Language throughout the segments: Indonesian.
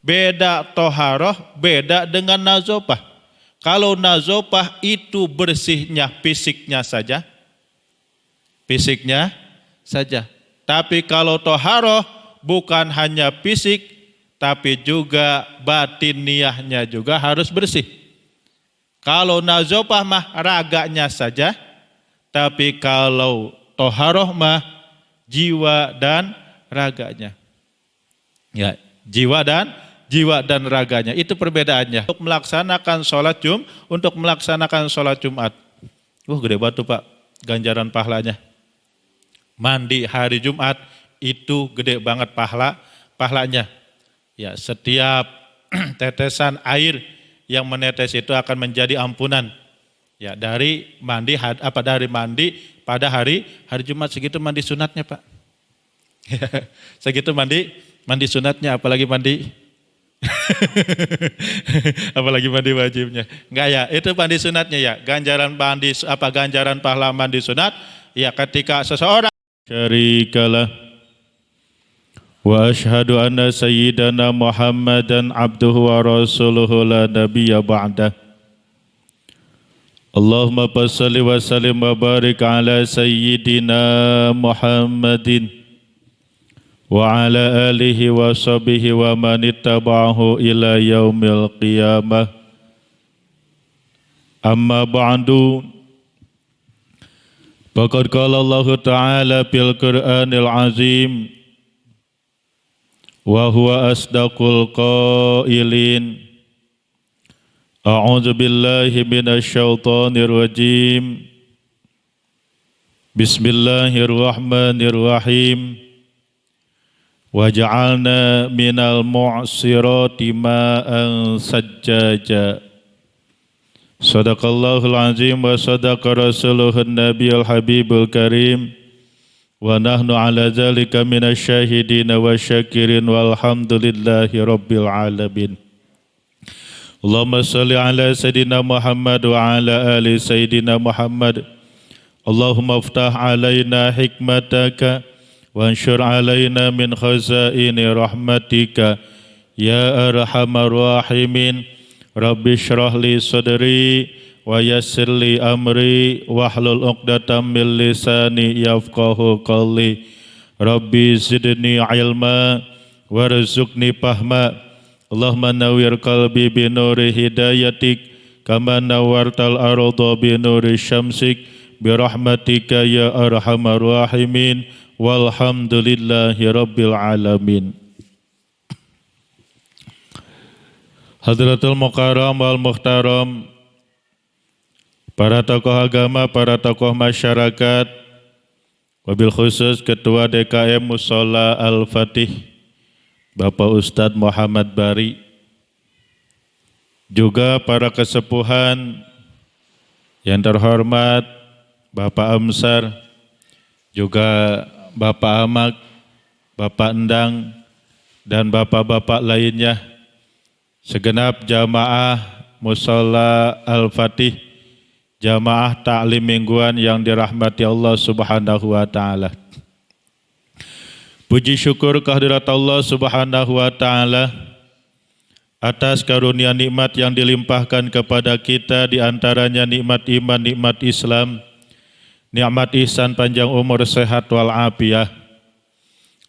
Beda toharoh, beda dengan nazopah. Kalau nazopah itu bersihnya fisiknya saja. Fisiknya saja. Tapi kalau toharoh bukan hanya fisik, tapi juga batiniahnya juga harus bersih. Kalau nazopah mah raganya saja, tapi kalau toharoh mah jiwa dan raganya. Ya, jiwa dan raganya, itu perbedaannya. Untuk melaksanakan sholat Jumat. Gede banget tuh Pak, ganjaran pahalanya. Mandi hari Jumat itu gede banget pahalanya. Ya, setiap tetesan air yang menetes itu akan menjadi ampunan. Ya, dari mandi pada hari Jumat, segitu mandi sunatnya Pak. Segitu mandi sunatnya, apalagi mandi apalagi mandi wajibnya. Enggak ya, itu mandi sunatnya ya. Ganjaran pahala mandi sunat ya ketika seseorang syarikalah wa asyhadu anna sayyidana Muhammadan abduhu wa rasuluhu la nabiyya ba'dah. Allahumma salli wa sallim wa barik ala sayyidina Muhammadin wa ala alihi wa sahbihi wa man ittaba'ahu ila yaumil qiyamah. Amma ba'du. Faqad qala Allah Ta'ala fil Qur'anil Azim wa huwa asdaqul qailin. A'udzu billahi minasy syaithanir rajim. Bismillahirrahmanirrahim. Waja'alna minal mu'sirati ma'an sajjaja. Sadaqallahul azim wa sadaqa rasuluhun nabiyul habibul karim. Wa nahnu ala zalika minasyahidina wa syakirin walhamdulillahi rabbil alamin. Allahumma salli ala sayyidina Muhammad wa ala ali sayyidina Muhammad. Allahumma aftah alaina hikmataka wansyur alaina min khazaini rahmatika ya arhamar rahimin. Rabbi syrah li sadri wa yassir li amri wahlul 'uqdatam min lisani yafqahu qawli. Rabbi zidni ilma warzuqni fahma. Allahumma nawwir qalbi bi nuri hidayatik kama nawwartal arda bi nuri syamsik bi rahmatika ya arhamar rahimin. Walhamdulillahi rabbil alamin. Hadratul Mukarram wal Muhtaram, para tokoh agama, para tokoh masyarakat, wabil khusus Ketua DKM Mushola Al-Fatih, Bapak Ustadz Muhammad Bari, juga para kesepuhan yang terhormat Bapak Amsar, juga Bapak Amak, Bapak Endang, dan bapak-bapak lainnya, segenap jamaah Mushola Al-Fatih, jamaah taklim mingguan yang dirahmati Allah Subhanahu wa Ta'ala. Puji syukur kehadirat Allah Subhanahu wa Ta'ala atas karunia nikmat yang dilimpahkan kepada kita, di antaranya nikmat iman, nikmat Islam, nikmat ihsan, panjang umur, sehat walafiat.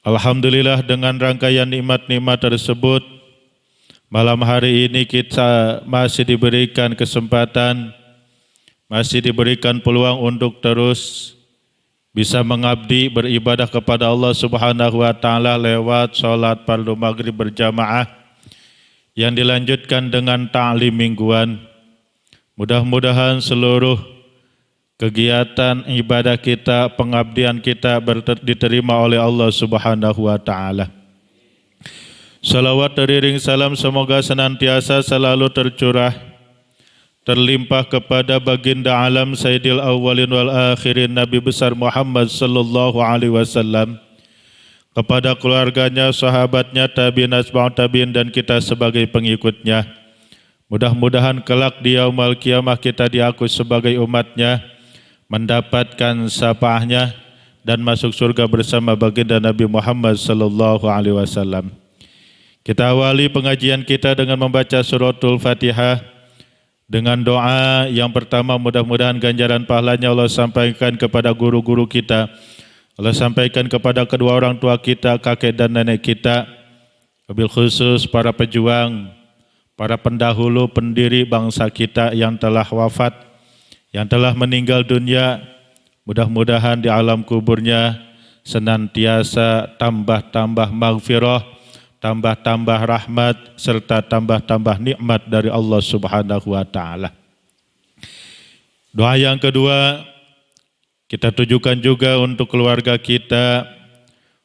Alhamdulillah, dengan rangkaian nikmat-nikmat tersebut, malam hari ini kita masih diberikan kesempatan, masih diberikan peluang untuk terus bisa mengabdi, beribadah kepada Allah Subhanahu wa Ta'ala lewat sholat fardu maghrib berjamaah yang dilanjutkan dengan ta'lim mingguan. Mudah-mudahan seluruh kegiatan ibadah kita, pengabdian kita diterima oleh Allah Subhanahu wa Ta'ala. Salawat teriring salam semoga senantiasa selalu tercurah, terlimpah kepada baginda alam Sayyidil Awwalin wal Akhirin Nabi besar Muhammad sallallahu alaihi wasallam, kepada keluarganya, sahabatnya, tabi'in, asba'ut tabi'in, dan kita sebagai pengikutnya. Mudah-mudahan kelak di yaumul qiyamah kita diakui sebagai umatnya, mendapatkan syafaatnya dan masuk surga bersama baginda Nabi Muhammad sallallahu alaihi wasallam. Kita awali pengajian kita dengan membaca suratul Fatihah dengan doa. Yang pertama, mudah-mudahan ganjaran pahalanya Allah sampaikan kepada guru-guru kita, Allah sampaikan kepada kedua orang tua kita, kakek dan nenek kita, wabil khusus para pejuang, para pendahulu pendiri bangsa kita yang telah wafat, yang telah meninggal dunia. Mudah-mudahan di alam kuburnya senantiasa tambah-tambah maghfirah, tambah-tambah rahmat, serta tambah-tambah nikmat dari Allah Subhanahu wa Ta'ala. Doa yang kedua, kita tujukan juga untuk keluarga kita,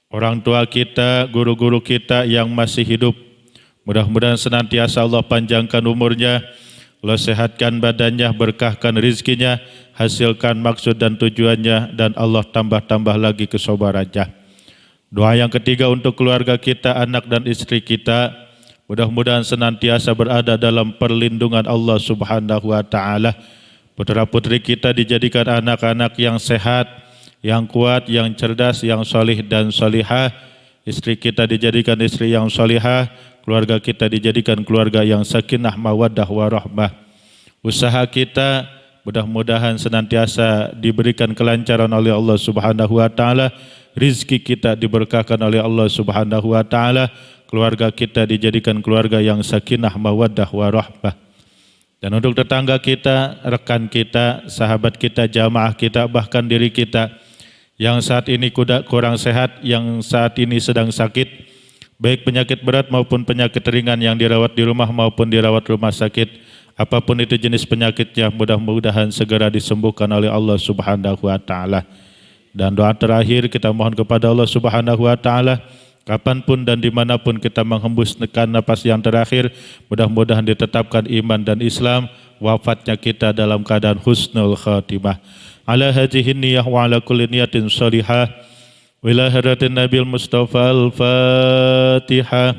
orang tua kita, guru-guru kita yang masih hidup. Mudah-mudahan senantiasa Allah panjangkan umurnya, Allah sehatkan badannya, berkahkan rizkinya, hasilkan maksud dan tujuannya, dan Allah tambah-tambah lagi kesabarannya. Doa yang ketiga untuk keluarga kita, anak dan istri kita, mudah-mudahan senantiasa berada dalam perlindungan Allah Subhanahu wa Ta'ala. Putra-putri kita dijadikan anak-anak yang sehat, yang kuat, yang cerdas, yang solih dan solihah. Istri kita dijadikan istri yang solihah, keluarga kita dijadikan keluarga yang sakinah, mawaddah, warahmah. Usaha kita mudah-mudahan senantiasa diberikan kelancaran oleh Allah Subhanahu wa Ta'ala. Rizki kita diberkahkan oleh Allah Subhanahu wa Ta'ala. Keluarga kita dijadikan keluarga yang sakinah, mawaddah, warahmah. Dan untuk tetangga kita, rekan kita, sahabat kita, jamaah kita, bahkan diri kita yang saat ini kurang sehat, yang saat ini sedang sakit, baik penyakit berat maupun penyakit ringan yang dirawat di rumah maupun dirawat rumah sakit, apapun itu jenis penyakitnya, mudah-mudahan segera disembuhkan oleh Allah Subhanahu wa Ta'ala. Dan doa terakhir kita mohon kepada Allah Subhanahu wa Ta'ala, kapanpun dan dimanapun kita menghembuskan napas yang terakhir, mudah-mudahan ditetapkan iman dan Islam, wafatnya kita dalam keadaan husnul khatimah. Ala hadhihi niyah wa ala kulli niyatin salihah. Wa haratin Nabil Mustafa al-Fatihah.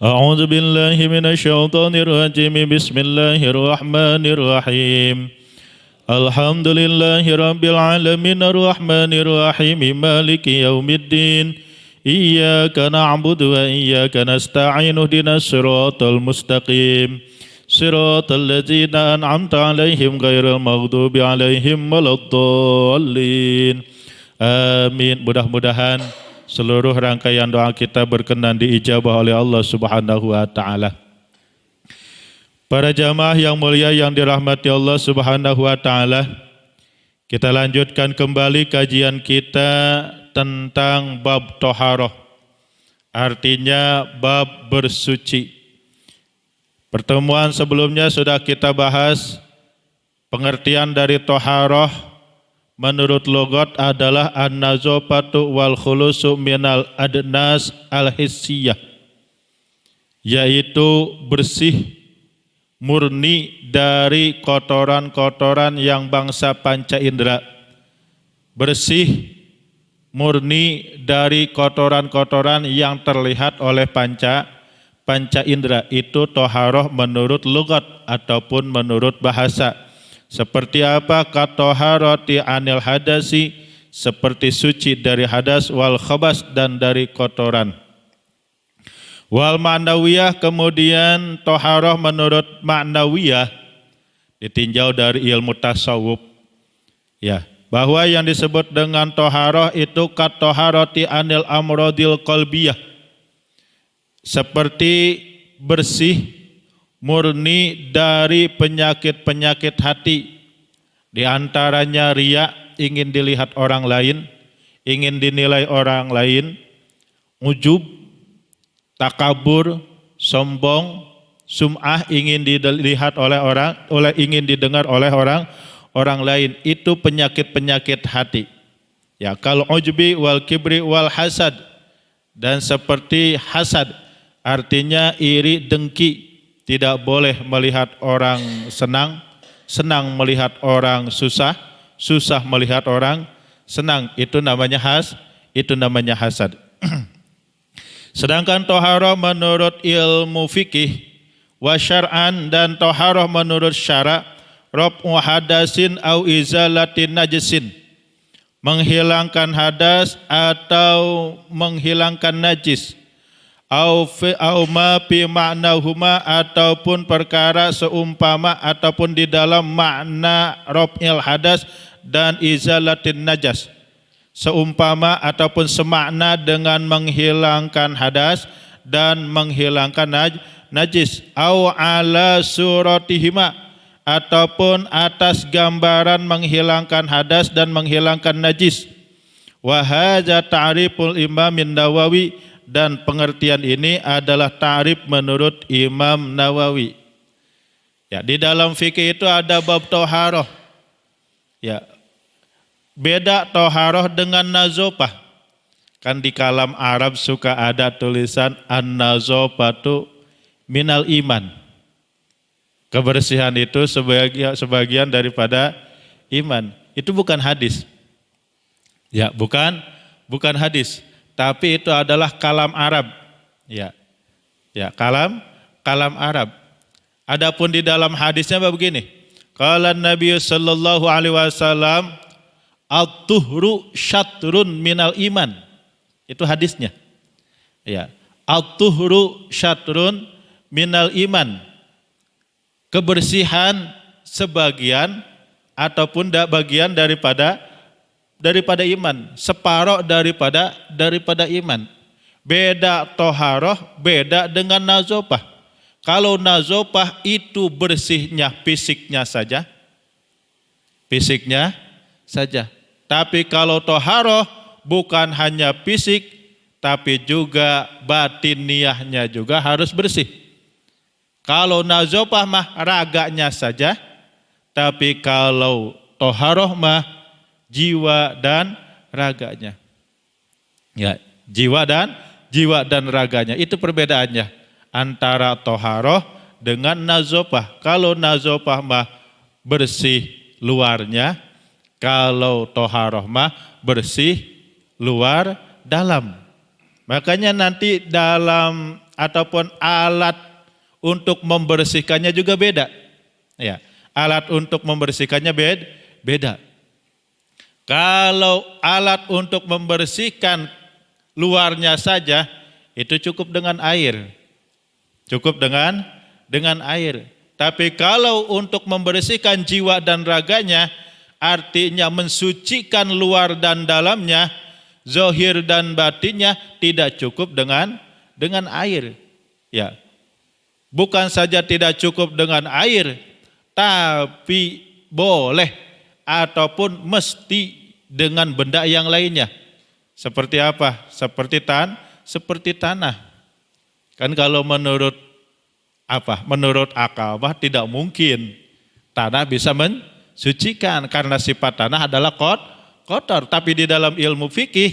A'udzu billahi minasyaitonir rajim. Bismillahirrahmanirrahim. Alhamdulillahi rabbil alamin arrahmanir rahim maliki yaumiddin. Iyyaka na'budu wa iyyaka nasta'in ihdinas siratal mustaqim. Siratal ladzina an'amta 'alaihim ghairil maghdubi 'alaihim waladdallin. Amin. Mudah-mudahan seluruh rangkaian doa kita berkenan diijabah oleh Allah Subhanahu wa Ta'ala. Para jamaah yang mulia yang dirahmati Allah Subhanahu wa Ta'ala, kita lanjutkan kembali kajian kita tentang bab toharoh, artinya bab bersuci. Pertemuan sebelumnya sudah kita bahas pengertian dari toharoh menurut logat adalah an-nazafatu wal khulusu minal adnas al-hissiyah, yaitu bersih, murni dari kotoran-kotoran yang bangsa panca indera, bersih, murni dari kotoran-kotoran yang terlihat oleh panca indera. Itu toharoh menurut lugat ataupun menurut bahasa. Seperti apa? Katoharoti anil hadasi, seperti suci dari hadas, wal khabas, dan dari kotoran. Wal ma'nawiyah, kemudian toharoh menurut ma'nawiyah ditinjau dari ilmu tasawuf, ya, bahwa yang disebut dengan toharoh itu katoharoti anil amrodil qalbiyah, seperti bersih, murni dari penyakit-penyakit hati, di antaranya riya, ingin dilihat orang lain, ingin dinilai orang lain, ujub, takabur, sombong, sum'ah, ingin dilihat oleh orang, ingin didengar oleh orang lain. Itu penyakit-penyakit hati. Ya, kalau ujbi wal kibri wal hasad, dan seperti hasad, artinya iri, dengki, tidak boleh melihat orang senang, senang melihat orang susah, susah melihat orang senang. Itu namanya hasad. Sedangkan toharoh menurut ilmu fikih wa syar'an, dan toharoh menurut syara, raf'u hadasin au izalatin najisin, menghilangkan hadas atau menghilangkan najis, au ma fi ma'nahuma ataupun perkara seumpama ataupun di dalam makna raf'il hadas dan izalatin najas, seumpama ataupun semakna dengan menghilangkan hadas dan menghilangkan najis, au ala suratihima ataupun atas gambaran menghilangkan hadas dan menghilangkan najis. Wa hadza ta'riful Imam Nawawi, dan pengertian ini adalah ta'rif menurut Imam Nawawi. Ya, di dalam fikih itu ada bab toharoh. Ya, beda toharoh dengan nazopah. Kan di kalam Arab suka ada tulisan an-nazopatu minal iman. Kebersihan itu sebagian daripada iman. Itu bukan hadis. Ya, bukan hadis. Tapi itu adalah kalam Arab. Ya. Ya, kalam Arab. Adapun di dalam hadisnya begini. Qala Nabi sallallahu alaihi wasallam at-tuhru syatrun minal iman. Itu hadisnya. Ya. At-tuhru syatrun minal iman. Kebersihan sebagian ataupun bagian daripada iman, separuh daripada iman. Beda toharoh, beda dengan nazopah. Kalau nazopah itu bersihnya fisiknya saja. Tapi kalau toharoh bukan hanya fisik, tapi juga batiniahnya juga harus bersih. Kalau nazopah mah raganya saja, tapi kalau toharoh mah jiwa dan raganya. Ya, jiwa dan raganya. Itu perbedaannya antara toharoh dengan nazopah. Kalau nazopah mah bersih luarnya, kalau toharoh mah bersih luar dalam. Makanya nanti dalam ataupun alat untuk membersihkannya juga beda. Ya, alat untuk membersihkannya beda. Kalau alat untuk membersihkan luarnya saja itu cukup dengan air. Tapi kalau untuk membersihkan jiwa dan raganya, artinya mensucikan luar dan dalamnya, zahir dan batinnya, tidak cukup dengan air. Ya. Bukan saja tidak cukup dengan air, tapi boleh ataupun mesti dengan benda yang lainnya. Seperti apa? Seperti tanah. Kan kalau menurut akal mah tidak mungkin tanah bisa mensucikan karena sifat tanah adalah kotor. Tapi di dalam ilmu fikih,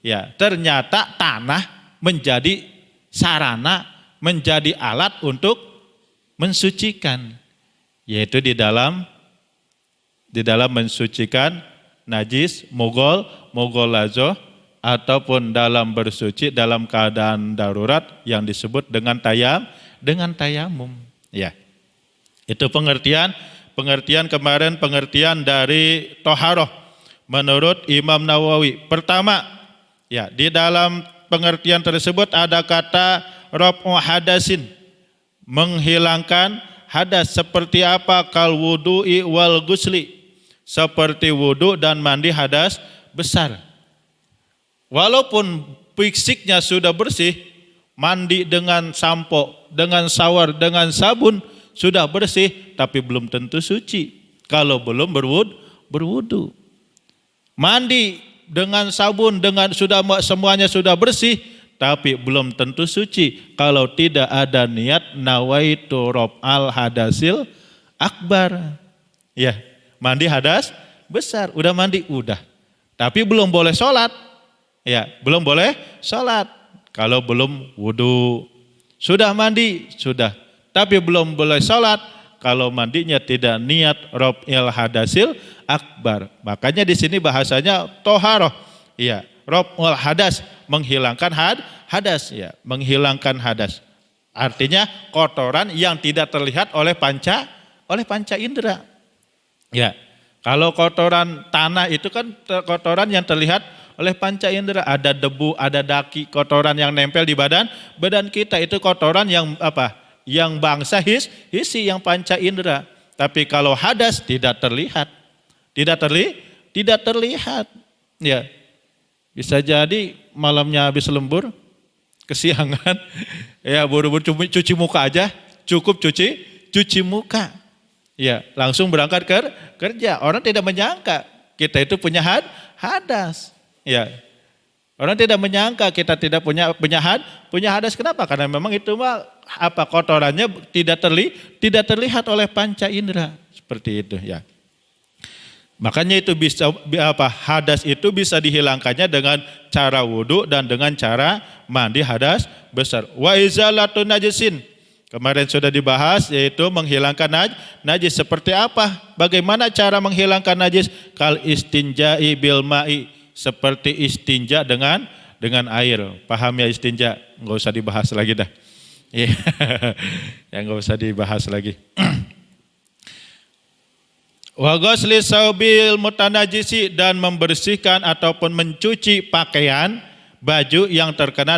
ya ternyata tanah menjadi sarana, menjadi alat untuk mensucikan, yaitu di dalam mensucikan najis, mogolazo, ataupun dalam bersuci dalam keadaan darurat yang disebut dengan tayamum. Ya, itu pengertian kemarin, pengertian dari toharoh menurut Imam Nawawi. Pertama, ya di dalam pengertian tersebut ada kata raf'u hadasin, menghilangkan hadas. Seperti apa? Kal wudu'i wal gusli, seperti wudu dan mandi hadas besar. Walaupun fisiknya sudah bersih, mandi dengan sampo, dengan shower, dengan sabun sudah bersih, tapi belum tentu suci kalau belum berwudu. Mandi dengan sabun, dengan semuanya sudah bersih, tapi belum tentu suci kalau tidak ada niat nawaitu raf'al hadasil akbar. Ya, mandi hadas besar, udah mandi, udah. Tapi belum boleh sholat. Ya, belum boleh sholat kalau belum wudu. Sudah mandi, sudah. Tapi belum boleh sholat kalau mandinya tidak niat raf'il hadasil akbar. Makanya di sini bahasanya toharoh. Ya, raf'ul hadas, menghilangkan hadas, ya, menghilangkan hadas. Artinya kotoran yang tidak terlihat oleh panca indera. Ya, kalau kotoran tanah itu kan kotoran yang terlihat oleh panca indera. Ada debu, ada daki, kotoran yang nempel di badan kita itu kotoran yang apa? Yang bangsa hisi yang panca indera. Tapi kalau hadas tidak terlihat. Tidak terlihat. Ya. Bisa jadi malamnya habis lembur, kesiangan, ya buru-buru cuci muka aja, cukup cuci muka. Ya, langsung berangkat kerja. Orang tidak menyangka kita itu punya hadas. Ya. Orang tidak menyangka kita tidak punya hadas. Kenapa? Karena memang itu mah apa kotorannya tidak terlihat oleh panca indera. Seperti itu, ya. Makanya itu bisa hadas itu bisa dihilangkannya dengan cara wudhu dan dengan cara mandi hadas besar. Wa izalatun najisin. Kemarin sudah dibahas yaitu menghilangkan najis. Seperti apa? Bagaimana cara menghilangkan najis? Kal istinja'i bil ma'i. Seperti istinja dengan air. Paham ya istinja? Enggak usah dibahas lagi dah. Ya enggak usah dibahas lagi. Wa ghusli saubil mutanajisi, dan membersihkan ataupun mencuci pakaian baju yang terkena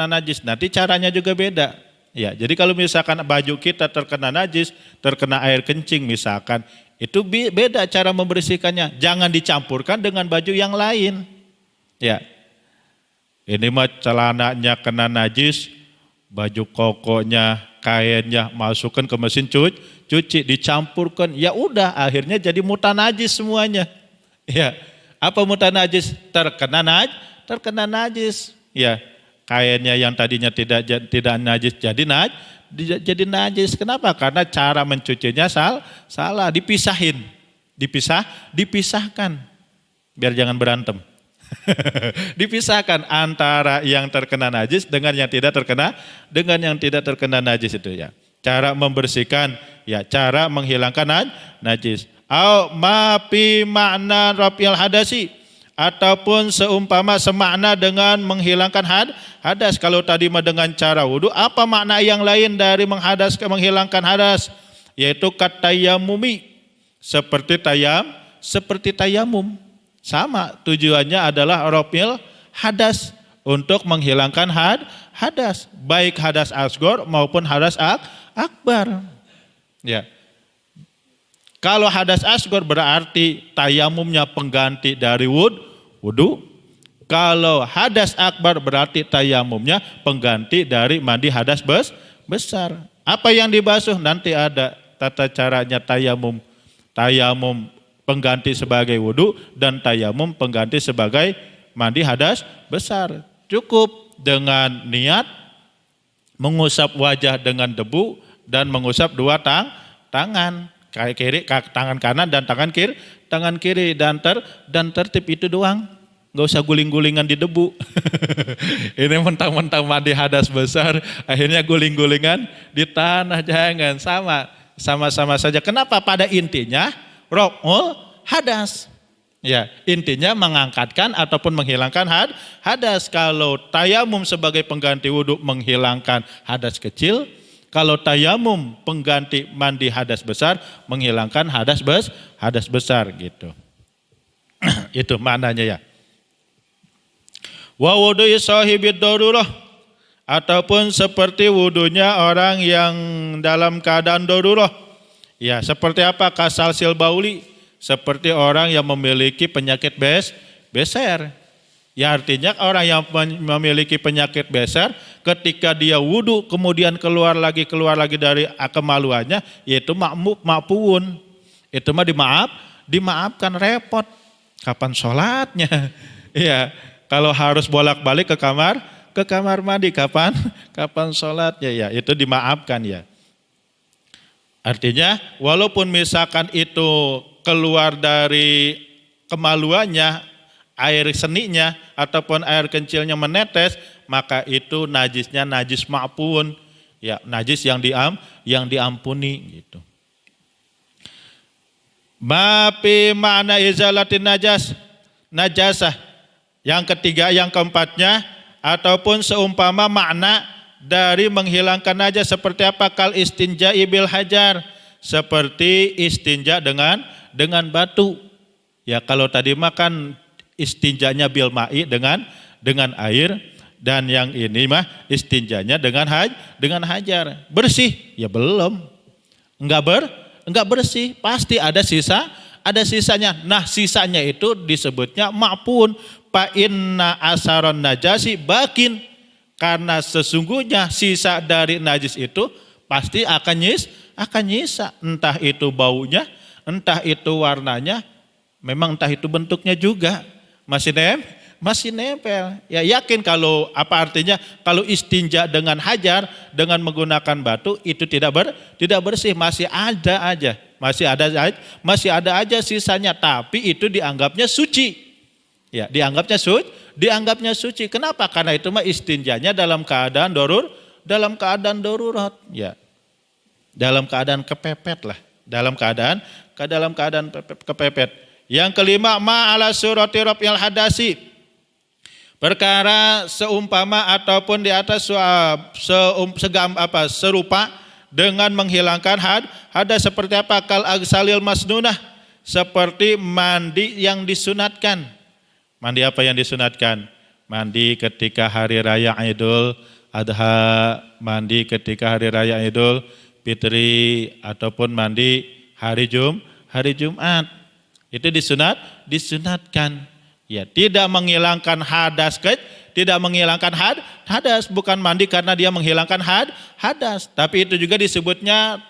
najis. Nanti caranya juga beda. Ya, jadi kalau misalkan baju kita terkena najis, terkena air kencing misalkan, itu beda cara membersihkannya. Jangan dicampurkan dengan baju yang lain. Ya. Ini mah celananya kena najis, baju kokonya, kainnya masukkan ke mesin cuci, dicampurkan, ya udah akhirnya jadi mutanajis semuanya. Ya, apa mutanajis? Terkena najis. Ya, kainnya yang tadinya tidak najis jadi najis. Kenapa? Karena cara mencucinya salah, dipisahkan, biar jangan berantem. Dipisahkan antara yang terkena najis dengan yang tidak terkena najis itu ya. Cara membersihkan, ya cara menghilangkan najis. Au ma fi makna rafil hadasi, ataupun seumpama semakna dengan menghilangkan hadas. Kalau tadi dengan cara wudu, apa makna yang lain dari menghilangkan hadas? Yaitu katayamumi, seperti tayamum. Sama tujuannya adalah rafil hadas, untuk menghilangkan hadas, baik hadas asgor maupun hadas akbar. Ya. Kalau hadas asgor berarti tayamumnya pengganti dari wudu. Kalau hadas akbar berarti tayamumnya pengganti dari mandi hadas besar. Apa yang dibasuh? Nanti ada tata caranya tayamum. Tayamum pengganti sebagai wudu dan tayamum pengganti sebagai mandi hadas besar. Cukup dengan niat mengusap wajah dengan debu dan mengusap dua tangan, tangan kanan dan tangan kiri dan tertib itu doang. Gak usah guling-gulingan di debu. Ini mentang-mentang mandi hadas besar, akhirnya guling-gulingan di tanah. Jangan, sama-sama saja. Kenapa? Pada intinya raf'ul hadas. Ya, intinya mengangkatkan ataupun menghilangkan hadas. Kalau tayamum sebagai pengganti wudhu menghilangkan hadas kecil, kalau tayamum pengganti mandi hadas besar menghilangkan hadas besar gitu. Itu maknanya ya. Wa wudu'i sahibid darurah, ataupun seperti wudunya orang yang dalam keadaan darurah. Ya, seperti apa? Kasalsil bauli, seperti orang yang memiliki penyakit beser. Ya, artinya orang yang memiliki penyakit beser, ketika dia wudu kemudian keluar lagi dari kemaluannya, yaitu makpuun. Itu mah dimaafkan, repot. Kapan sholatnya? Ya, kalau harus bolak-balik ke kamar mandi, kapan sholatnya? Ya, itu dimaafkan ya. Artinya walaupun misalkan itu keluar dari kemaluannya, air seninya ataupun air kencilnya menetes, maka itu najisnya najis ma'pun, ya najis yang diampuni gitu. Ma fi ma'na izalatin najasah. Yang ketiga, yang keempatnya, ataupun seumpama makna dari menghilangkan najas, seperti apa? Kal istinja'i bil hajar, seperti istinja dengan batu. Ya, kalau tadi makan istinjanya bil ma'i dengan air, dan yang ini mah istinjanya dengan hajar. Bersih? Ya belum. Enggak bersih, pasti ada sisanya. Nah, sisanya itu disebutnya ma'pun. Fa inna asaron najasi bakin. Karena sesungguhnya sisa dari najis itu pasti akan nyisa. Entah itu baunya, entah itu warnanya, memang entah itu bentuknya juga. Masih nempel. Ya yakin kalau apa artinya kalau istinja dengan hajar, dengan menggunakan batu itu tidak bersih, masih ada aja sisanya, tapi itu dianggapnya suci. Ya, dianggapnya suci. Kenapa? Karena itu mah istinjanya dalam keadaan darurat, ya. Dalam keadaan kepepet lah, dalam keadaan kepepet. Yang kelima, ma ala surati raf'il hadasi. Perkara seumpama ataupun di atas serupa dengan menghilangkan hadas. Seperti apa? Kal agsalil masnunah, seperti mandi yang disunatkan. Mandi apa yang disunatkan? Mandi ketika hari raya Idul Adha, mandi ketika hari raya Idul Fitri, ataupun mandi hari Jumat. Itu disunatkan. Ya, tidak menghilangkan hadas, bukan mandi karena dia menghilangkan hadas, tapi itu juga disebutnya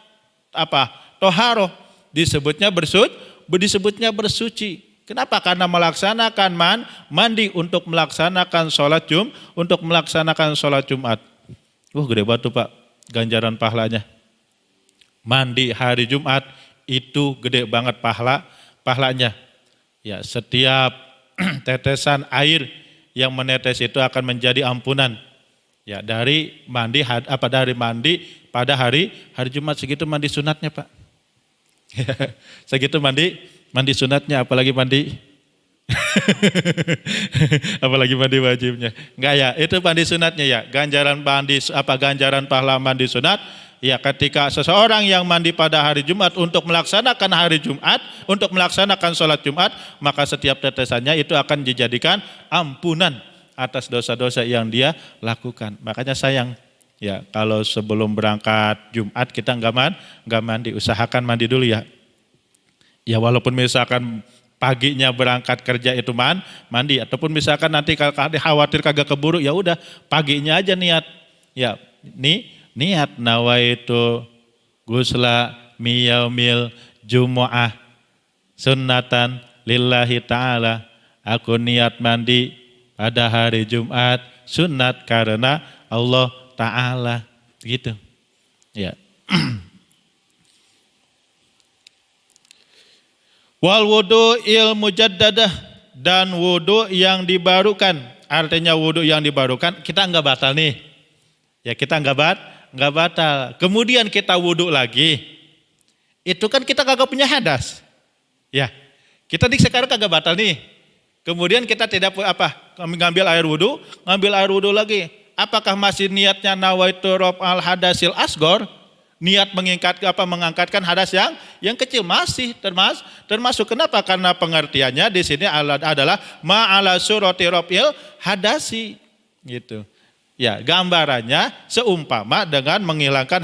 apa? Toharoh, disebutnya bersuci. Kenapa? Karena melaksanakan mandi untuk melaksanakan sholat Jumat. Gede banget tuh Pak, ganjaran pahalanya. Mandi hari Jumat itu gede banget pahalanya. Ya, setiap tetesan air yang menetes itu akan menjadi ampunan. Ya, dari mandi pada hari Jumat, segitu mandi sunatnya Pak. Segitu mandi sunatnya, apalagi mandi wajibnya. Enggak ya, itu mandi sunatnya ya. Ganjaran pahala mandi sunat ya, ketika seseorang yang mandi pada hari Jumat untuk melaksanakan sholat Jumat, maka setiap tetesannya itu akan dijadikan ampunan atas dosa-dosa yang dia lakukan. Makanya sayang ya, kalau sebelum berangkat Jumat kita enggak mandi, usahakan mandi dulu ya. Ya, walaupun misalkan paginya berangkat kerja itu mandi, ataupun misalkan nanti kalau khawatir kagak keburu, ya udah paginya aja niat. Ya, niat nawaitu gusla miyaumil jumu'ah sunnatan lillahi ta'ala. Aku niat mandi pada hari Jumat sunat karena Allah Ta'ala. Gitu. Ya. Wal wudu il mujaddadah, dan wudu yang dibarukan. Artinya wudu yang dibarukan kita enggak batal nih. Ya, kita enggak batal. Kemudian kita wudu lagi. Itu kan kita kagak punya hadas. Ya. Kita sekarang kagak batal nih. Kemudian kita tidak ngambil air wudu lagi. Apakah masih niatnya nawaitu raf'al hadasil asgor? Niat mengangkatkan hadas yang kecil, masih termasuk. Kenapa? Karena pengertiannya di sini adalah ma'ala surati raf'il hadasi gitu. Ya, gambarannya seumpama dengan menghilangkan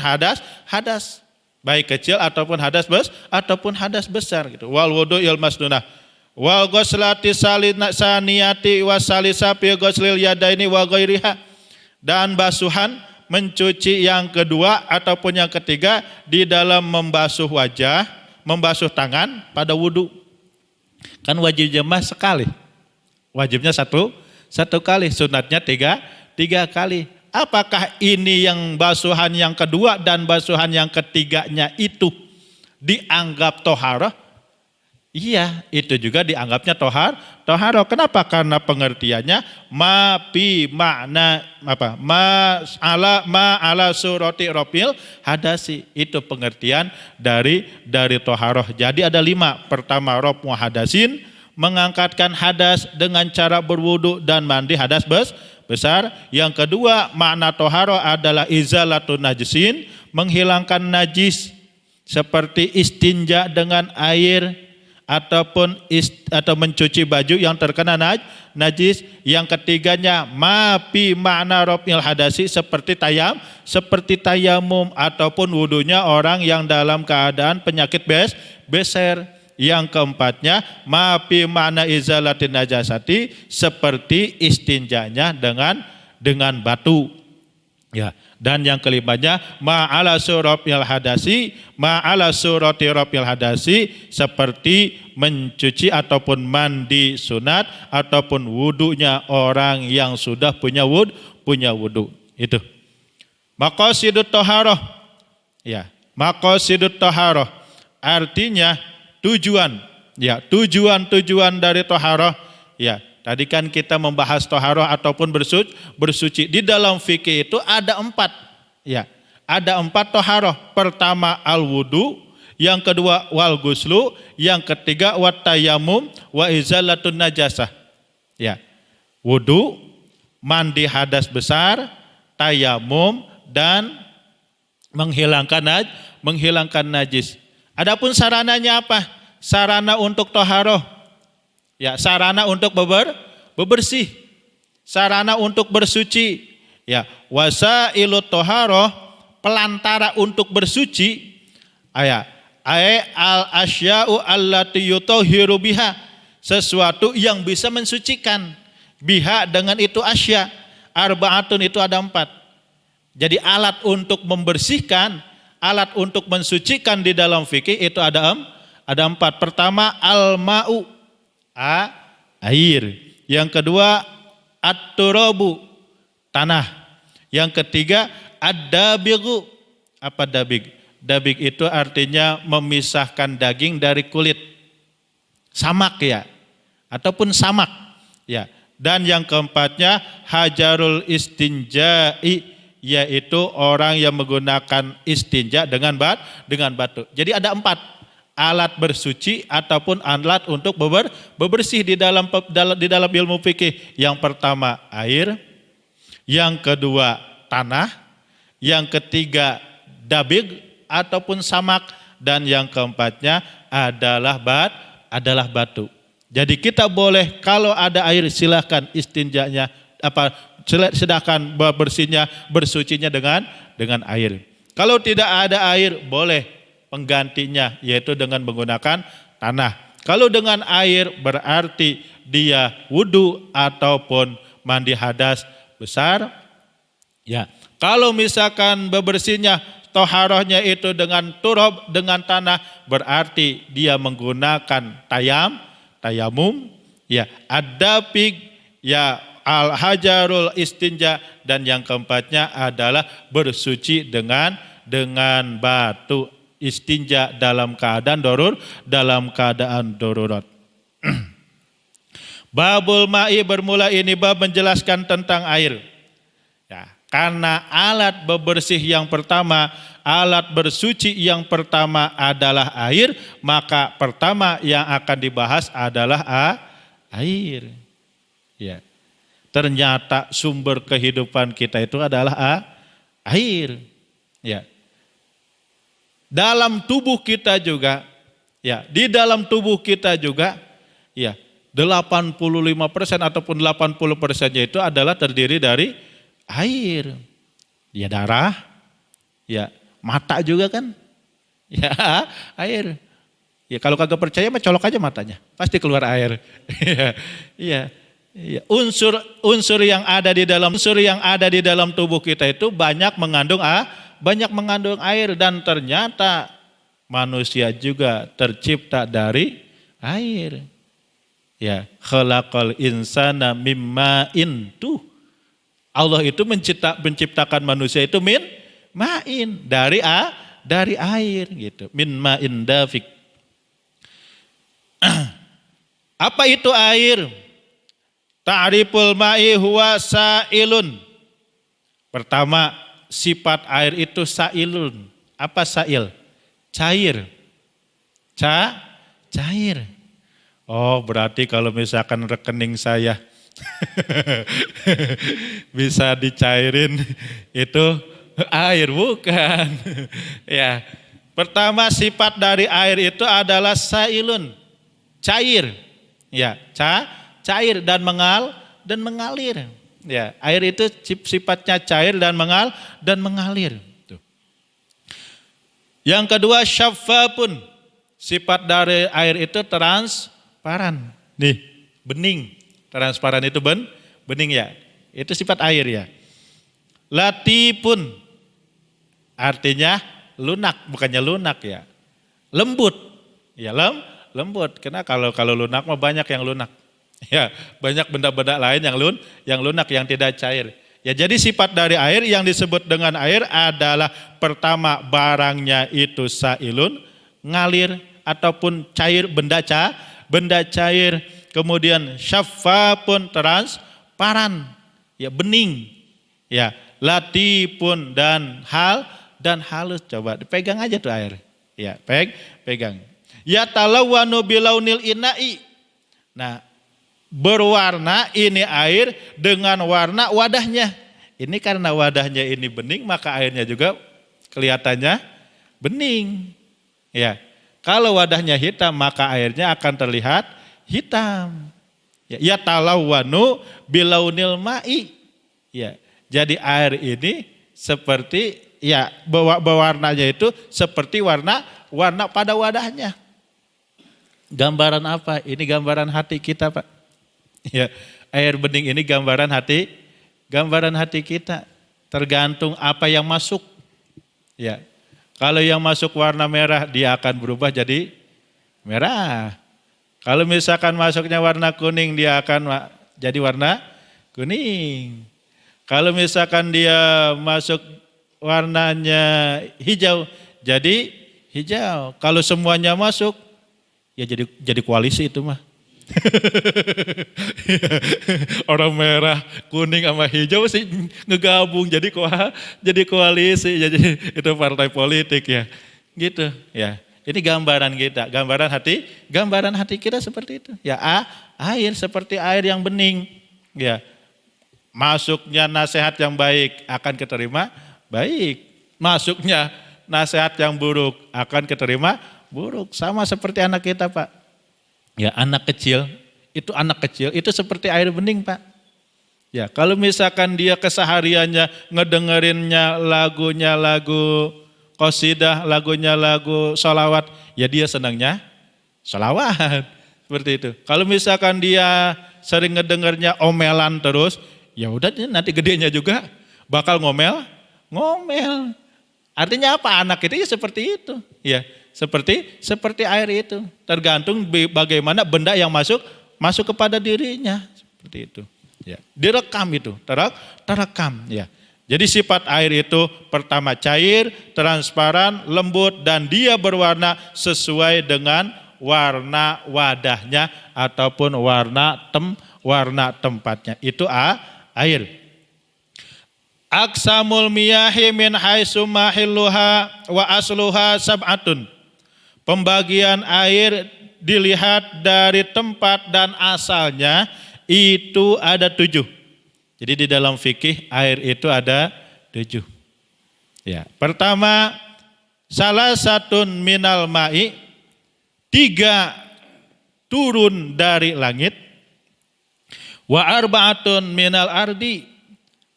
hadas baik kecil ataupun hadas besar gitu. Wal wudu'il masnunah wal ghuslati saniyati wasalisa fi ghuslil yadaini wa ghairiha, dan basuhan mencuci yang kedua ataupun yang ketiga di dalam membasuh wajah, membasuh tangan pada wudu. Kan wajibnya mah sekali. Wajibnya satu kali, sunatnya tiga kali. Apakah ini yang basuhan yang kedua dan basuhan yang ketiganya itu dianggap toharah? Iya, itu juga dianggapnya toharoh. Kenapa? Karena pengertiannya ma ala surati raf'il hadasi. Itu pengertian dari toharoh. Jadi ada 5. Pertama, raf'u hadasin, mengangkatkan hadas dengan cara berwudu dan mandi hadas besar. Yang kedua, makna toharoh adalah izalatun najisin, menghilangkan najis seperti istinja dengan air ataupun atau mencuci baju yang terkena najis. Yang ketiganya mapi makna raf'il hadasi seperti tayamum ataupun wudunya orang yang dalam keadaan penyakit beser. Yang keempatnya mapi makna izalatin najasati seperti istinjanya dengan batu. Ya, dan yang kelimanya ma'ala surati raf'il hadasi seperti mencuci ataupun mandi sunat ataupun wudunya orang yang sudah punya wudu. Itu. Maqasidut thaharah. Ya, maqasidut thaharah artinya tujuan. Ya, tujuan dari thaharah. Ya, tadi kan kita membahas toharoh ataupun bersuci. Di dalam fikih itu ada 4. Ya, ada 4 toharoh. Pertama al-wudu, yang kedua wal guslu, yang ketiga wat tayamum wa izalatun najasah. Ya, wudu, mandi hadas besar, tayamum dan menghilangkan najis. Adapun sarananya apa? Sarana untuk toharoh. Ya, sarana untuk bebersih, sarana untuk bersuci. Ya, wasailut thaharah, pelantara untuk bersuci. Al asya'u allati yutahhiru biha, sesuatu yang bisa mensucikan. Biha dengan itu asya. Arba'atun itu ada 4. Jadi alat untuk membersihkan, alat untuk mensucikan di dalam fikih itu ada 4. Pertama al-ma'u, air. Yang kedua at-turabu, tanah. Yang ketiga ad-dabigu. Apa dabig? Dabig itu artinya memisahkan daging dari kulit. Samak ya, ataupun samak ya. Dan yang keempatnya hajarul istinja'i, yaitu orang yang menggunakan istinja dengan batu. Jadi ada 4 alat bersuci ataupun alat untuk bebersih di dalam ilmu fikih. Yang pertama air, yang kedua tanah, yang ketiga dabig ataupun samak, dan yang keempatnya adalah batu. Jadi kita boleh kalau ada air silahkan istinjanya sedangkan bersucinya dengan air. Kalau tidak ada air boleh penggantinya yaitu dengan menggunakan tanah. Kalau dengan air berarti dia wudu ataupun mandi hadas besar. Ya, kalau misalkan bebersihnya toharohnya itu dengan turab, dengan tanah, berarti dia menggunakan tayamum. Ya, ad-dabig, ya al-hajarul istinja, dan yang keempatnya adalah bersuci dengan batu. Istinja dalam keadaan darurat. Babul ma'i, bermula ini bab menjelaskan tentang air. Ya, karena alat bebersih yang pertama, alat bersuci yang pertama adalah air, maka pertama yang akan dibahas adalah air. Ya. Ternyata sumber kehidupan kita itu adalah air. Ya. Dalam tubuh kita juga, ya, di dalam tubuh kita juga, ya, 85% ataupun 80% itu adalah terdiri dari air. Ya, darah, ya, mata juga kan, ya, air. Ya, kalau kagak percaya mah colok aja matanya, pasti keluar air. Iya, iya. Unsur yang ada di dalam tubuh kita itu banyak mengandung air, dan ternyata manusia juga tercipta dari air. Ya, khalaqal insana mimma'in. Tuh, Allah itu menciptakan manusia itu ma'in, dari air gitu. Min ma'in dafik. Apa itu air? Ta'riful ma'i huwa sa'ilun. Pertama, sifat air itu sa'ilun. Apa sa'il? Cair. Cair. Oh, berarti kalau misalkan rekening saya bisa dicairin itu air, bukan. Ya. Pertama, sifat dari air itu adalah sa'ilun. cair. Ya, cair dan mengalir. Ya, air itu sifatnya cair dan mengalir. Tuh. Yang kedua syaffafun. Sifat dari air itu transparan. Nih, bening. Transparan itu bening ya. Itu sifat air ya. Latifun. Artinya lunak, bukannya lunak ya. Lembut. Ya, lembut. Karena kalau lunak mah banyak yang lunak. Ya, banyak benda-benda lain yang lunak, yang tidak cair. Ya, jadi sifat dari air yang disebut dengan air adalah pertama barangnya itu sailun, ngalir ataupun cair, benda cair. Kemudian syaffafun, transparan, ya bening. Ya, latifun dan halus. Coba dipegang aja tuh air. Ya, pegang. Ya talawwanu bilaunil ina'i. Nah, berwarna ini air dengan warna wadahnya. Ini karena wadahnya ini bening, maka airnya juga kelihatannya bening. Ya, kalau wadahnya hitam, maka airnya akan terlihat hitam. Ya talawwanu bilaunil ma'i. Ya, jadi air ini seperti ya berwarnanya itu seperti warna pada wadahnya. Gambaran apa? Ini gambaran hati kita, Pak. Ya, air bening ini gambaran hati kita. Tergantung apa yang masuk. Ya. Kalau yang masuk warna merah, dia akan berubah jadi merah. Kalau misalkan masuknya warna kuning, dia akan jadi warna kuning. Kalau misalkan dia masuk warnanya hijau, jadi hijau. Kalau semuanya masuk, ya jadi koalisi itu mah. Orang merah, kuning sama hijau sih ngegabung jadi koalisi, jadi itu partai politik ya. Gitu ya. Ini gambaran kita, gambaran hati kita seperti itu. Ya, air seperti air yang bening. Ya. Masuknya nasihat yang baik akan keterima baik. Masuknya nasihat yang buruk akan keterima buruk. Sama seperti anak kita, Pak. Ya, anak kecil itu seperti air bening, Pak. Ya, kalau misalkan dia kesehariannya ngedengerinnya lagunya lagu qasidah, lagunya lagu sholawat, ya dia senangnya sholawat. Seperti itu. Kalau misalkan dia sering ngedengarnya omelan terus, ya udah nanti gedenya juga bakal ngomel. Artinya apa? Anak itu ya seperti itu. Ya, seperti air itu. Tergantung bagaimana benda yang masuk kepada dirinya. Seperti itu. Ya, direkam itu, terekam. Ya. Jadi sifat air itu pertama cair, transparan, lembut, dan dia berwarna sesuai dengan warna wadahnya ataupun warna tempatnya. Itu air. Aqsamul miyahi min haitsu mahilluha wa asluha sab'atun. Pembagian air dilihat dari tempat dan asalnya itu ada 7. Jadi di dalam fikih air itu ada 7. Ya, pertama salah satun minal ma'i, 3 turun dari langit, wa arba'atun minal ardi,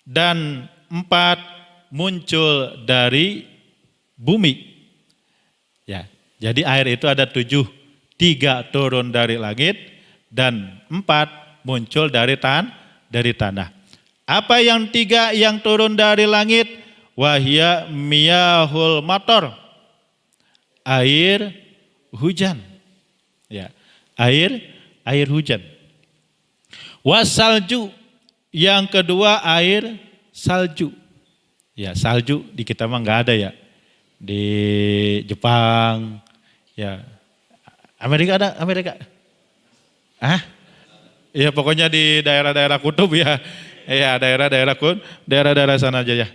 dan 4 muncul dari bumi. Ya, jadi air itu ada 7, 3 turun dari langit dan 4 muncul dari tanah. Apa yang 3 yang turun dari langit? Wahya miyahul mator, air hujan. Ya, air hujan. Wasalju, yang kedua air salju. Ya, salju di kita mah nggak ada ya. Di Jepang, ya. Amerika ada? Ya pokoknya di daerah-daerah kutub ya. Ya, daerah-daerah sana aja ya.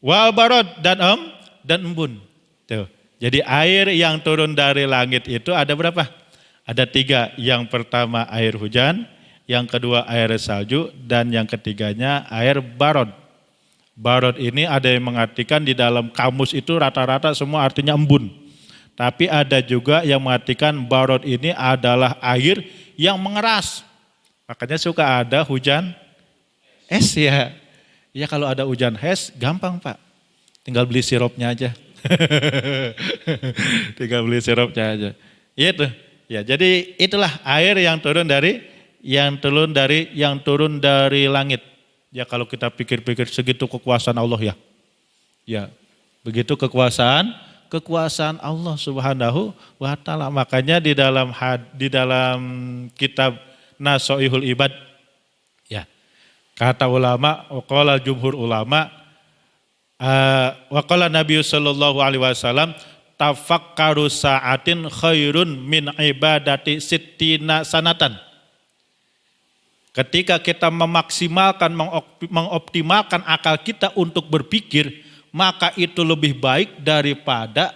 Wal barod dan embun. Tuh. Jadi air yang turun dari langit itu ada berapa? Ada 3. Yang pertama air hujan, yang kedua air salju, dan yang ketiganya air barod. Barod ini ada yang mengartikan di dalam kamus itu rata-rata semua artinya embun. Tapi ada juga yang mengatakan barod ini adalah air yang mengeras. Makanya suka ada hujan es ya. Ya kalau ada hujan es gampang Pak. Tinggal beli sirupnya aja. Tinggal beli sirupnya aja. Itu. Ya, jadi itulah air yang turun dari langit. Ya kalau kita pikir-pikir segitu kekuasaan Allah ya. Ya, begitu kekuasaan Allah Subhanahu wa taala. Makanya di dalam kitab Nasoihul Ibad ya. Kata ulama, waqala jumhur ulama, waqala Nabi sallallahu alaihi wasallam, tafakkaru sa'atin khairun min ibadati sittina sanatan. Ketika kita mengoptimalkan akal kita untuk berpikir, maka itu lebih baik daripada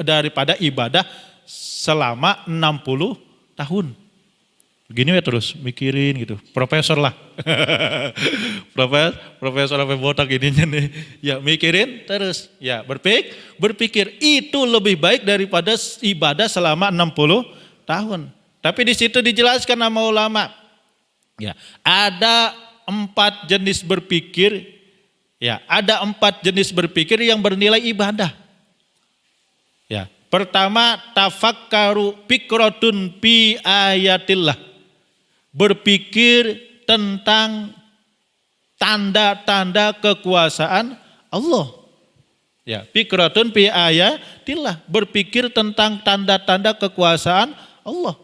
daripada ibadah selama 60 tahun. Begini ya terus mikirin gitu, profesor lah. Profesor sampai botak ininya nih. Ya mikirin terus, ya berpikir itu lebih baik daripada ibadah selama 60 tahun. Tapi di situ dijelaskan sama ulama. Ya, ada 4 jenis berpikir. Ya, ada 4 jenis berpikir yang bernilai ibadah. Ya, pertama tafakkaru fikrotun fi ayatillah. Berpikir tentang tanda-tanda kekuasaan Allah. Ya, fikratun fi ayatillah, berpikir tentang tanda-tanda kekuasaan Allah.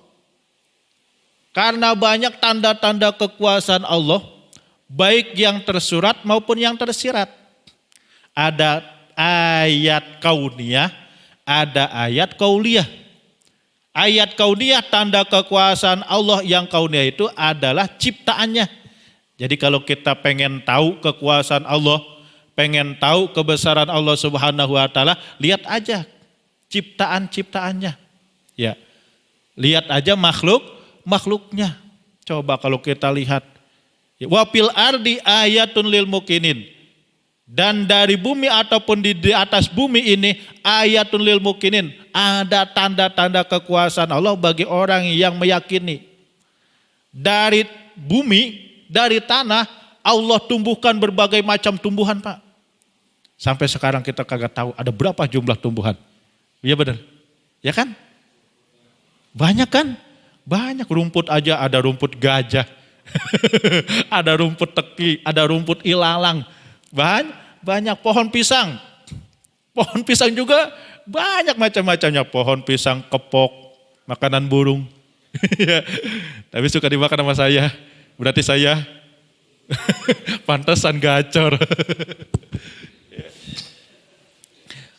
Karena banyak tanda-tanda kekuasaan Allah, baik yang tersurat maupun yang tersirat. Ada ayat kauniyah, ada ayat kauliyah. Ayat kauniyah, tanda kekuasaan Allah yang kauniyah itu adalah ciptaannya. Jadi kalau kita pengen tahu kekuasaan Allah, pengen tahu kebesaran Allah Subhanahu wa taala, lihat aja ciptaan-ciptaannya. Ya. Lihat aja makhluknya. Coba kalau kita lihat. Wa fil ardi ayatun lil mukinin. Dan dari bumi ataupun di atas bumi ini ayatun lil mukinin, ada tanda-tanda kekuasaan Allah bagi orang yang meyakini. Dari bumi, dari tanah, Allah tumbuhkan berbagai macam tumbuhan Pak. Sampai sekarang kita kagak tahu ada berapa jumlah tumbuhan. Iya benar. Ya kan? Banyak kan? Banyak rumput aja, ada rumput gajah. Ada rumput teki, ada rumput ilalang. Banyak pohon pisang. Pohon pisang juga banyak macam-macamnya. Pohon pisang kepok, makanan burung. Tapi suka dimakan sama saya. Berarti saya pantesan gacor.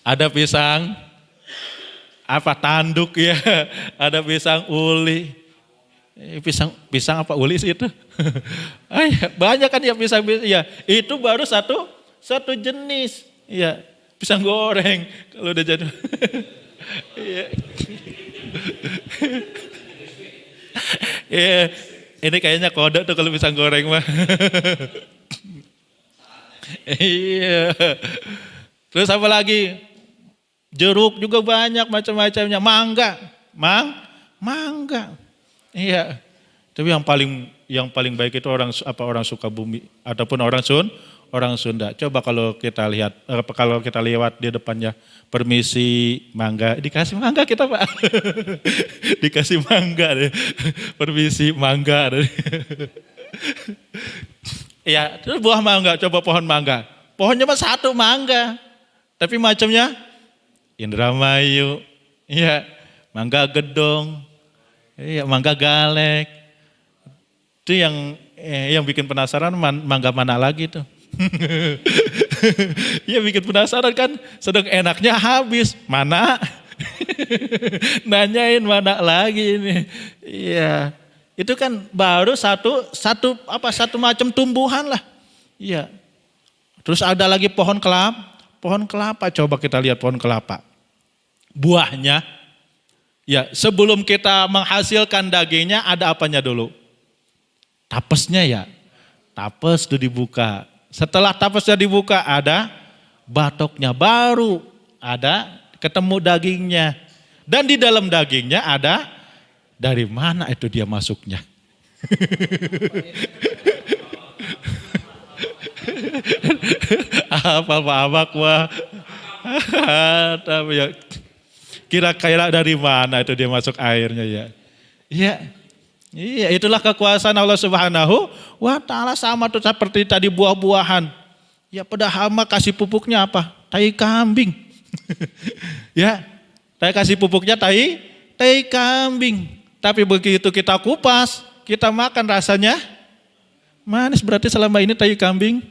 Ada pisang apa tanduk ya, ada pisang uli. Pisang apa uli sih itu? Banyak kan ya pisang ya. Itu baru satu jenis. Ya, pisang goreng kalau udah jadi. Ya, ini kayaknya kode tuh kalau pisang goreng mah. Iya. Terus apa lagi? Jeruk juga banyak macam-macamnya. Mangga. Iya. Tapi yang paling baik itu orang Sukabumi ataupun orang Sunda. Coba kalau kita lewat di depannya, permisi mangga, dikasih mangga kita Pak. Dikasih mangga deh. Permisi mangga deh. Ya, terus buah mangga, coba pohon mangga. Pohonnya cuma satu mangga. Tapi macamnya Indramayu, iya, mangga gedong, iya, mangga galek. Itu yang bikin penasaran mangga mana lagi tuh. Iya bikin penasaran kan, sedang enaknya habis, mana? Nanyain mana lagi ini. Iya. Itu kan baru satu macam tumbuhan lah. Iya. Terus ada lagi pohon kelapa, coba kita lihat pohon kelapa. Buahnya, ya sebelum kita menghasilkan dagingnya ada apanya dulu? Tapesnya ya. Tapes itu dibuka. Setelah tapesnya dibuka ada batoknya, baru ada Ketemu dagingnya. Dan di dalam dagingnya ada dari mana itu dia masuknya. Apa Pak Abak wah. Tapi ya kira-kira dari mana itu dia masuk airnya ya. Iya. Iya, itulah kekuasaan Allah Subhanahu wa taala, sama tuh seperti tadi buah-buahan. Ya pada hama kasih pupuknya apa? Tai kambing. Ya. Tai kasih pupuknya tai kambing. Tapi begitu kita kupas, kita makan rasanya manis, berarti selama ini tai kambing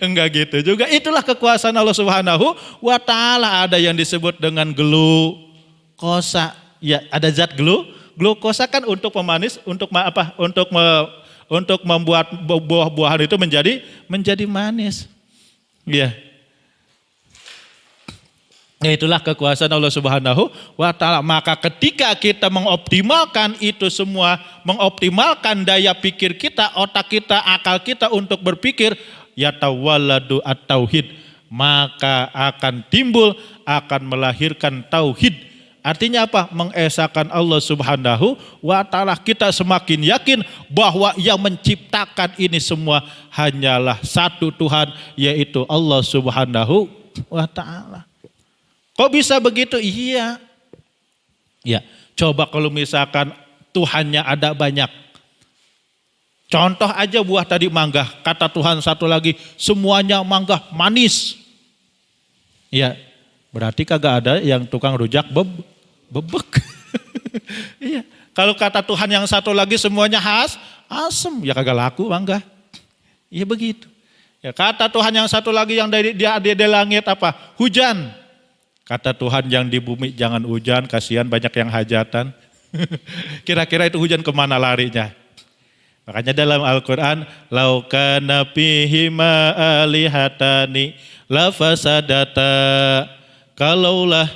enggak gitu juga. Itulah kekuasaan Allah Subhanahu wa taala. Ada yang disebut dengan glukosa. Ya, ada zat glukosa kan untuk pemanis, untuk apa? Untuk membuat buah-buahan itu menjadi manis. Ya. Ya, itulah kekuasaan Allah Subhanahu wa taala. Maka ketika kita mengoptimalkan itu semua, mengoptimalkan daya pikir kita, otak kita, akal kita untuk berpikir, yatawalladu at-tauhid, maka akan timbul, akan melahirkan tauhid. Artinya apa? Mengesahkan Allah Subhanahu wa taala. Kita semakin yakin bahwa yang menciptakan ini semua hanyalah satu Tuhan, yaitu Allah Subhanahu wa taala. Kok bisa begitu? Iya. Ya, coba kalau misalkan Tuhannya ada banyak. Contoh aja buah tadi mangga, kata Tuhan satu lagi, semuanya mangga manis. Ya, berarti kagak ada yang tukang rujak bebek. Iya. Kalau kata Tuhan yang satu lagi semuanya asem, ya kagak laku mangga. Iya begitu. Ya, kata Tuhan yang satu lagi yang dari dia di langit apa? Hujan. Kata Tuhan yang di bumi jangan hujan, kasihan banyak yang hajatan. Kira-kira itu hujan kemana larinya? Makanya dalam Al-Quran, lau kana fihima alihatani lafasadata. Kalaulah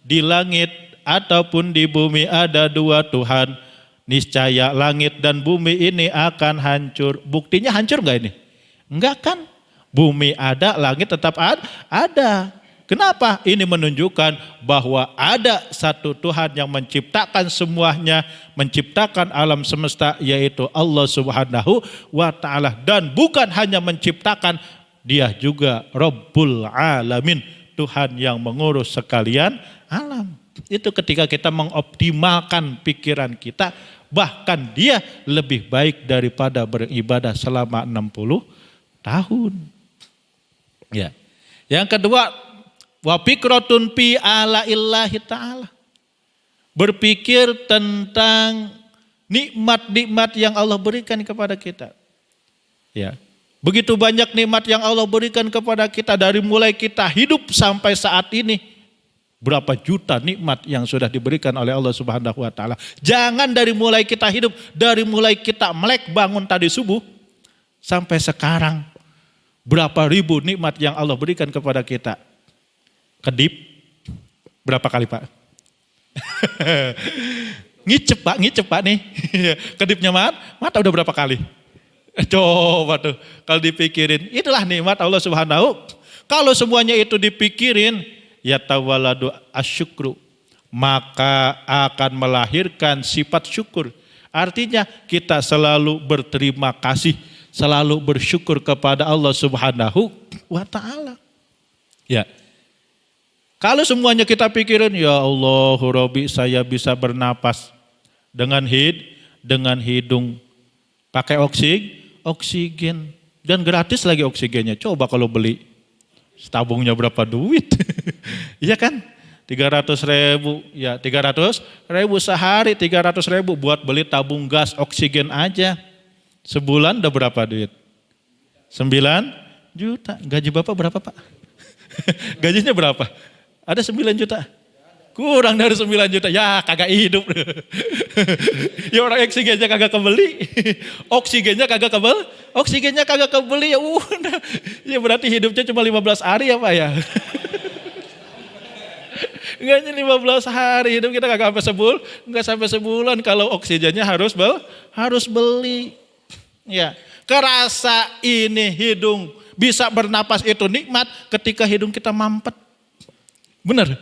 di langit ataupun di bumi ada dua Tuhan, niscaya langit dan bumi ini akan hancur. Buktinya hancur enggak ini? Enggak kan? Bumi ada, langit tetap ada. Kenapa? Ini menunjukkan bahwa ada satu Tuhan yang menciptakan semuanya, menciptakan alam semesta, yaitu Allah Subhanahu wa taala. Dan bukan hanya menciptakan, dia juga Rabbul Alamin, Tuhan yang mengurus sekalian alam. Itu ketika kita mengoptimalkan pikiran kita, bahkan dia lebih baik daripada beribadah selama 60 tahun. Ya. Yang kedua, wa fikratun fi ala illahi ta'ala. Berpikir tentang nikmat-nikmat yang Allah berikan kepada kita. Ya. Begitu banyak nikmat yang Allah berikan kepada kita, dari mulai kita hidup sampai saat ini. Berapa juta nikmat yang sudah diberikan oleh Allah Subhanahu wa taala. Jangan dari mulai kita hidup, dari mulai kita melek bangun tadi subuh sampai sekarang, berapa ribu nikmat yang Allah berikan kepada kita. Kedip berapa kali Pak? Ngicep Pak nih. Kedipnya mata udah berapa kali? Coba tuh kalau dipikirin, itulah nikmat Allah Subhanahu. Kalau semuanya itu dipikirin, yatawalladu asyukru, maka akan melahirkan sifat syukur. Artinya kita selalu berterima kasih, selalu bersyukur kepada Allah Subhanahu wa taala. Ya. Kalau semuanya kita pikirin, ya Allah Rabbi, saya bisa bernapas dengan hidung, pakai oksigen, dan gratis lagi oksigennya. Coba kalau beli, tabungnya berapa duit? Iya kan? 300.000, ya 300.000 sehari, 300.000 buat beli tabung gas oksigen aja. Sebulan udah berapa duit? 9 juta. Gaji Bapak berapa Pak? Gajinya berapa? Ada 9 juta? Kurang dari 9 juta, ya kagak hidup. Ya orang oksigennya kagak kebeli. Oksigennya kagak kebeli, ya udah. Ya berarti hidupnya cuma 15 hari ya Pak ya. Enggaknya 15 hari, hidup kita kagak sampai sebulan kalau oksigennya harus beli. Ya, kerasa ini hidung Bisa bernapas itu nikmat ketika hidung kita mampet. Benar?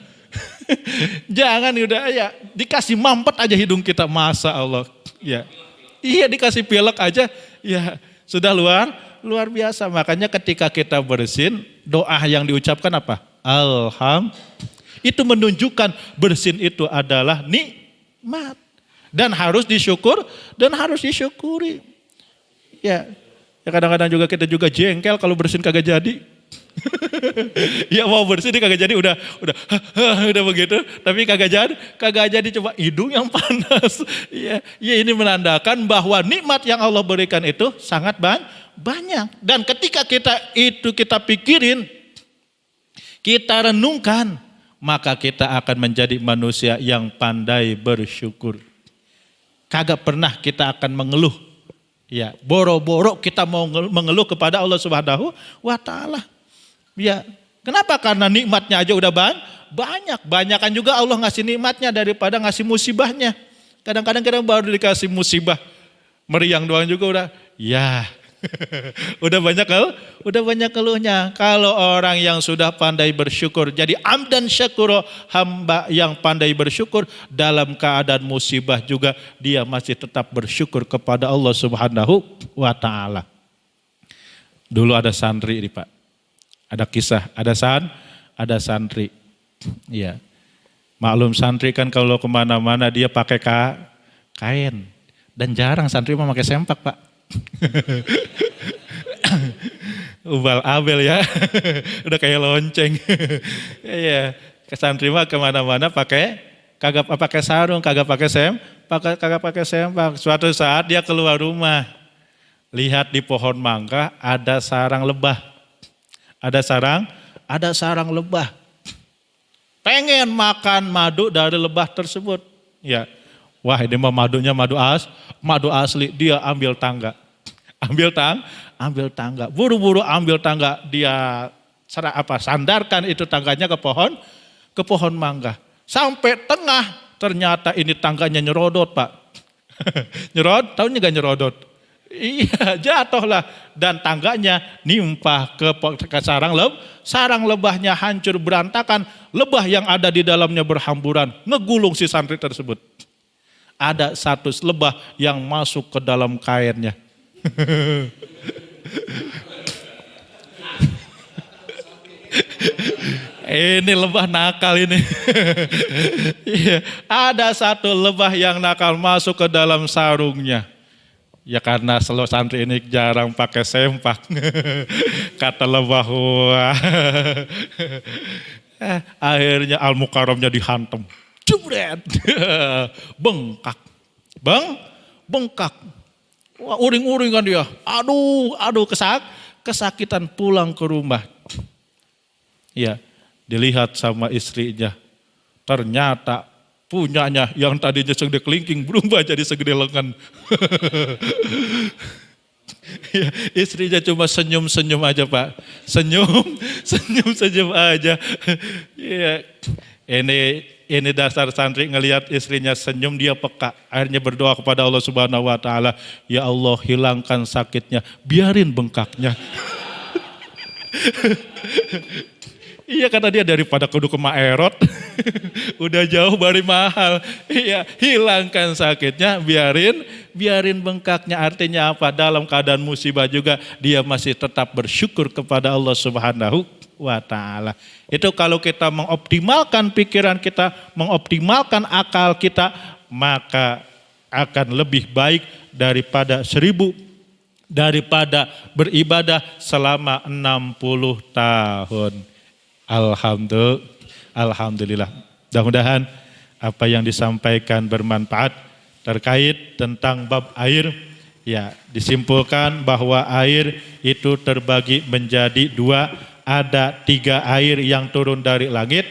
Jangan udah ya dikasih mampet aja hidung kita, masa Allah. Ya. Iya dikasih pilek aja, ya sudah luar biasa. Makanya ketika kita bersin, doa yang diucapkan apa? Itu menunjukkan bersin itu adalah nikmat. Dan harus disyukuri. Ya kadang-kadang juga kita juga jengkel kalau bersin kagak jadi. Ya mau bersih dia kagak jadi udah begitu, tapi kagak jadi coba hidung yang panas. Ya ini menandakan bahwa nikmat yang Allah berikan itu sangat banyak. Dan ketika kita pikirin, kita renungkan, maka kita akan menjadi manusia yang pandai bersyukur. Kagak pernah kita akan mengeluh. Ya, boro-boro kita mau mengeluh kepada Allah Subhanahu wa taala. Ya, kenapa? Karena nikmatnya aja udah banyak. Banyakan juga Allah ngasih nikmatnya daripada ngasih musibahnya. Kadang-kadang kita baru dikasih musibah, meriang doang juga udah, ya udah banyak keluhnya. Kalau orang yang sudah pandai bersyukur, jadi amdan syakuro, hamba yang pandai bersyukur dalam keadaan musibah juga dia masih tetap bersyukur kepada Allah Subhanahu wa taala. Dulu ada santri nih Pak. Ada kisah, ada santri. Iya. Maklum santri kan kalau kemana-mana dia pakai kain. Dan jarang santri mau pakai sempak Pak. Ubal abel ya. Udah kayak lonceng. Iya. Santri mah kemana-mana kagak pakai sarung, kagak pakai sempak. Suatu saat dia keluar rumah. Lihat di pohon mangga ada sarang lebah. Ada sarang lebah. Pengen makan madu dari lebah tersebut. Ya. Wah, ini mah madunya madu asli. Dia ambil tangga. Ambil tangga. Buru-buru ambil tangga. Dia sandarkan itu tangganya ke pohon mangga. Sampai tengah, ternyata ini tangganya nyerodot, Pak. Tahu nggak nyerodot? Iya, jatuhlah dan tangganya nimpah ke sarang lebahnya hancur berantakan, lebah yang ada di dalamnya berhamburan, ngegulung si santri tersebut. Ada satu lebah yang masuk ke dalam kainnya. Ini lebah nakal ini. Iya, ada satu lebah yang nakal masuk ke dalam sarungnya. Ya karena selalu santri ini jarang pakai sempak. Kata lebah, wah. Akhirnya Al-Mukarramnya dihantam. Jebret. Bengkak. Wah, uring-uring kan dia. Aduh kesakitan pulang ke rumah. Ya, dilihat sama istrinya. Ternyata punyanya yang tadinya segede kelingking berubah jadi segede lengan. Ya, istrinya cuma senyum-senyum aja Pak. Senyum aja. Ya, ini dasar santri ngelihat istrinya senyum dia peka. Akhirnya berdoa kepada Allah Subhanahu wa taala, ya Allah hilangkan sakitnya, biarin bengkaknya. Iya kata dia daripada kudu ke Maerot, udah jauh bari mahal. Iya hilangkan sakitnya, biarin bengkaknya. Artinya apa? Dalam keadaan musibah juga dia masih tetap bersyukur kepada Allah Subhanahu wa taala. Itu kalau kita mengoptimalkan pikiran kita, mengoptimalkan akal kita, maka akan lebih baik daripada daripada beribadah selama 60 tahun. Alhamdulillah. Mudah-mudahan apa yang disampaikan bermanfaat terkait tentang bab air. Ya, disimpulkan bahwa air itu terbagi menjadi dua. Ada 3 air yang turun dari langit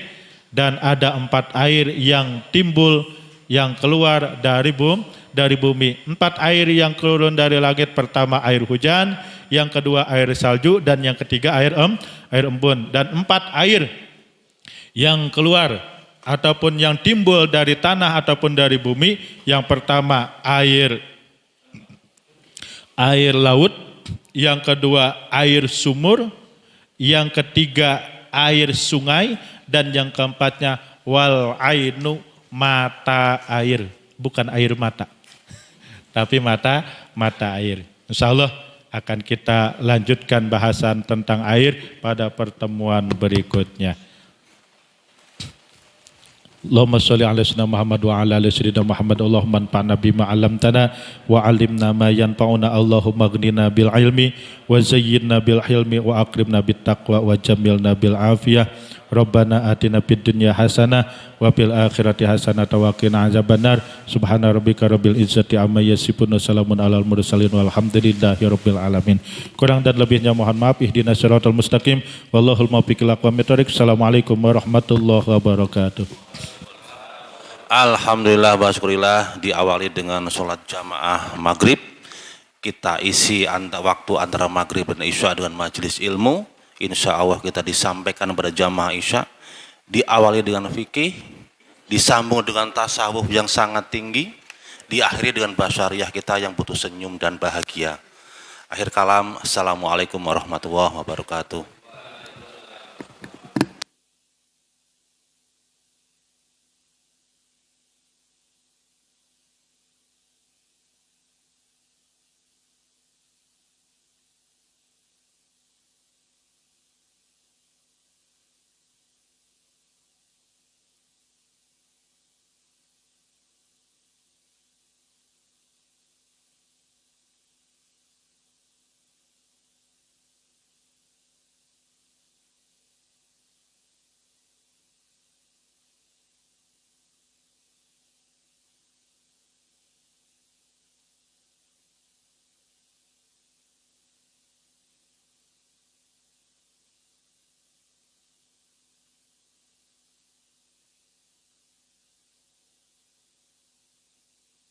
dan ada 4 air yang timbul, yang keluar dari bumi. 4 air yang turun dari langit, pertama air hujan, yang kedua air salju, dan yang ketiga air embun. Dan 4 air yang keluar ataupun yang timbul dari tanah ataupun dari bumi, yang pertama air laut, yang kedua air sumur, yang ketiga air sungai, dan yang keempatnya wal ainu, mata air, bukan air mata, tapi mata air. Insya Allah akan kita lanjutkan bahasan tentang air pada pertemuan berikutnya. Allahumma sholli ala sayyidina Muhammad wa ala ali sayyidina Muhammad. Allahumma anfa'na bima 'allamtana wa 'allimna ma yanfa'una. Allahumma aghnina bil ilmi wa zayyinna bil hilmi wa akrimna bit taqwa wa jammilna bil afiyah. Rabbana atina fid dunya hasanah wa fil akhirati hasanah wa qina azabannar. Subhana rabbika rabbil izzati amma yasifun wa salamun alal mursalin walhamdulillahi rabbil alamin. Kurang dan lebihnya mohon maaf. Ihdinas siratal mustaqim wallahul muwaffiq ila aqwamit thoriq. Assalamualaikum warahmatullahi wabarakatuh. Alhamdulillah wa syukurillah, diawali dengan sholat jamaah maghrib. Kita isi waktu antara maghrib dan isya dengan majelis ilmu. Insya Allah kita disampaikan pada jamaah isya. Diawali dengan fikih, disambung dengan tasawuf yang sangat tinggi, diakhiri dengan basyariah kita yang butuh senyum dan bahagia. Akhir kalam, assalamualaikum warahmatullahi wabarakatuh.